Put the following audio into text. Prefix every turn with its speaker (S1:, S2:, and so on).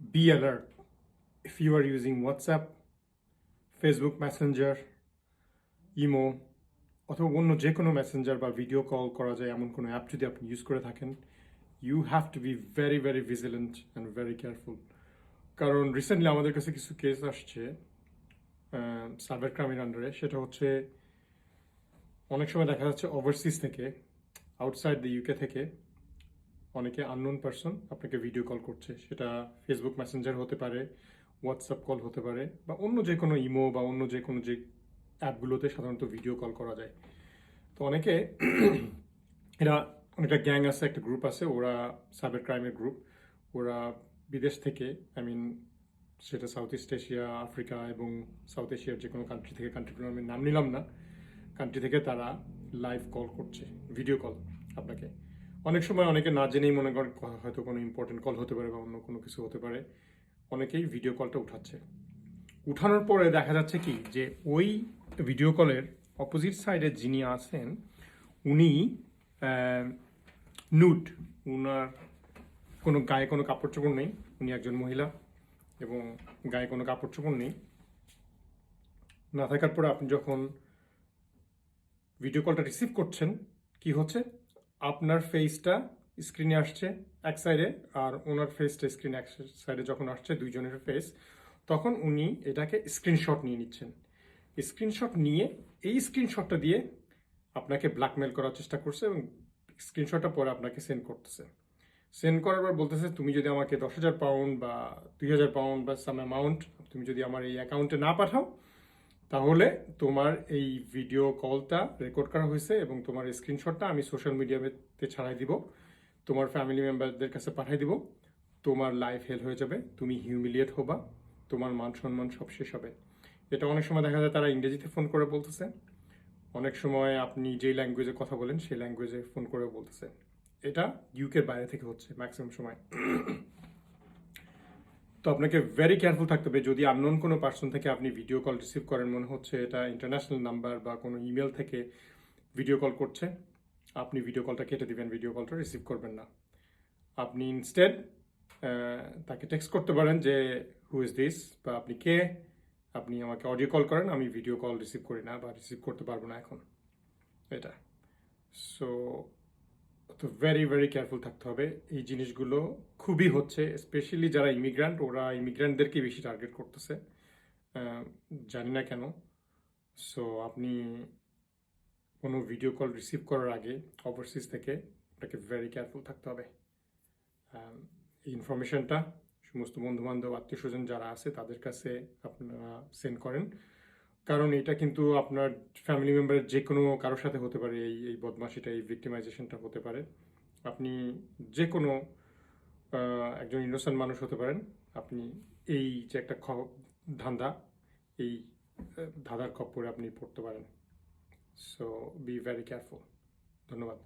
S1: be alert if you are using WhatsApp, Facebook Messenger, imo অথবা অন্য যে কোনো মেসেঞ্জার বা ভিডিও কল করা যায় এমন কোনো অ্যাপ যদি আপনি ইউজ করে থাকেন, you have to be very very vigilant and very careful. কারণ রিসেন্টলি আমাদের কাছে কিছু কেস আসছে সাইবার ক্রাইমের আন্ডারে। সেটা হচ্ছে অনেক সময় দেখা যাচ্ছে ওভারসিজ থেকে, আউটসাইড দ্য ইউকে থেকে অনেকে আননোন পারসন আপনাকে ভিডিও কল করছে। সেটা ফেসবুক মেসেঞ্জার হতে পারে, হোয়াটসঅ্যাপ কল হতে পারে, বা অন্য যে কোনো ইমো বা অন্য যে কোনো যে অ্যাপগুলোতে সাধারণত ভিডিও কল করা যায়। তো অনেকে এরা অনেকটা গ্যাং আছে, একটা গ্রুপ আছে, ওরা সাইবার ক্রাইমের গ্রুপ। ওরা বিদেশ থেকে, আই মিন সেটা সাউথ ইস্ট এশিয়া, আফ্রিকা এবং সাউথ এশিয়ার যে কোনো কান্ট্রি থেকে, কান্ট্রিগুলো আমি নাম নিলাম না, কান্ট্রি থেকে তারা লাইভ কল করছে, ভিডিও কল আপনাকে। অনেক সময় অনেকে না জেনেই মনে করেন হয়তো কোনো ইম্পর্টেন্ট কল হতে পারে বা অন্য কোনো কিছু হতে পারে, অনেকেই ভিডিও কলটা উঠাচ্ছে। উঠানোর পরে দেখা যাচ্ছে কি যে ওই ভিডিও কলের অপোজিট সাইডে যিনি আছেন উনি নুড, উনার কোনো গায়ে কোনো কাপড় চোপড় নেই, উনি একজন মহিলা এবং গায়ে কোনো কাপড় চোপড় নেই। না থাকার পরে আপনি যখন ভিডিও কলটা রিসিভ করছেন, কি হচ্ছে, আপনার ফেসটা স্ক্রিনে আসছে এক সাইডে আর ওনার ফেসটা স্ক্রিনে এক সাইডে যখন আসছে দুইজনের ফেস, তখন উনি এটাকে স্ক্রিনশট নিয়ে নিচ্ছেন। স্ক্রিনশট নিয়ে এই স্ক্রিনশটটা দিয়ে আপনাকে ব্ল্যাকমেল করার চেষ্টা করছে এবং স্ক্রিনশটটা পরে আপনাকে সেন্ড করতেছে। সেন্ড করার পর বলতেছে, তুমি যদি আমাকে 10,000 পাউন্ড বা 2,000 পাউন্ড বা সাম অ্যামাউন্ট তুমি যদি আমার এই অ্যাকাউন্টে না পাঠাও, তাহলে তোমার এই ভিডিও কলটা রেকর্ড করা হয়েছে এবং তোমার স্ক্রিনশটটা আমি সোশ্যাল মিডিয়াতে ছাড়াই দিব, তোমার ফ্যামিলি মেম্বারদের কাছে পাঠাই দিব, তোমার লাইফ হেল হয়ে যাবে, তুমি হিউমিলিয়েট হবা, তোমার মান সম্মান সব শেষ হবে। এটা অনেক সময় দেখা যায় তারা ইংরেজিতে ফোন করে বলতেছে, অনেক সময় আপনি যেই ল্যাঙ্গুয়েজে কথা বলেন সেই ল্যাঙ্গুয়েজে ফোন করে বলতেছে। এটা ইউকের বাইরে থেকে হচ্ছে ম্যাক্সিমাম সময়। তো আপনাকে ভেরি কেয়ারফুল থাকতে হবে। যদি আননোন কোনো পার্সন থেকে আপনি ভিডিও কল রিসিভ করেন, মনে হচ্ছে এটা ইন্টারন্যাশনাল নাম্বার বা কোনো ইমেল থেকে ভিডিও কল করছে, আপনি ভিডিও কলটা কেটে দিবেন, ভিডিও কলটা রিসিভ করবেন না। আপনি ইনস্টেড তাকে টেক্সট করতে পারেন যে হু ইজ দিস, বা আপনি কে, আপনি আমাকে অডিও কল করেন, আমি ভিডিও কল রিসিভ করি না বা রিসিভ করতে পারবো না এখন। এটা সো তো ভেরি ভেরি কেয়ারফুল থাকতে হবে। এই জিনিসগুলো খুবই হচ্ছে, স্পেশালি যারা ইমিগ্রান্ট, ওরা ইমিগ্রান্টদেরকে বেশি টার্গেট করতেছে, জানি না কেন। সো আপনি কোনো ভিডিও কল রিসিভ করার আগে ওভারসিজ থেকে আপনাকে ভেরি কেয়ারফুল থাকতে হবে। এই ইনফরমেশনটা সমস্ত বন্ধুবান্ধব, আত্মীয় স্বজন যারা আছে তাদের কাছে আপনারা সেন্ড করেন, কারণ এটা কিন্তু আপনার ফ্যামিলি মেম্বারের যে কোনো কারোর সাথে হতে পারে। এই এই বদমাশিটা, এই ভিক্টিমাইজেশনটা হতে পারে। আপনি যে কোনো একজন ইনোসেন্ট মানুষ হতে পারেন, আপনি এই যে একটা ধান্দা, এই ধাঁধার খপ্পরে আপনি পড়তে পারেন। So be very careful. ধন্যবাদ।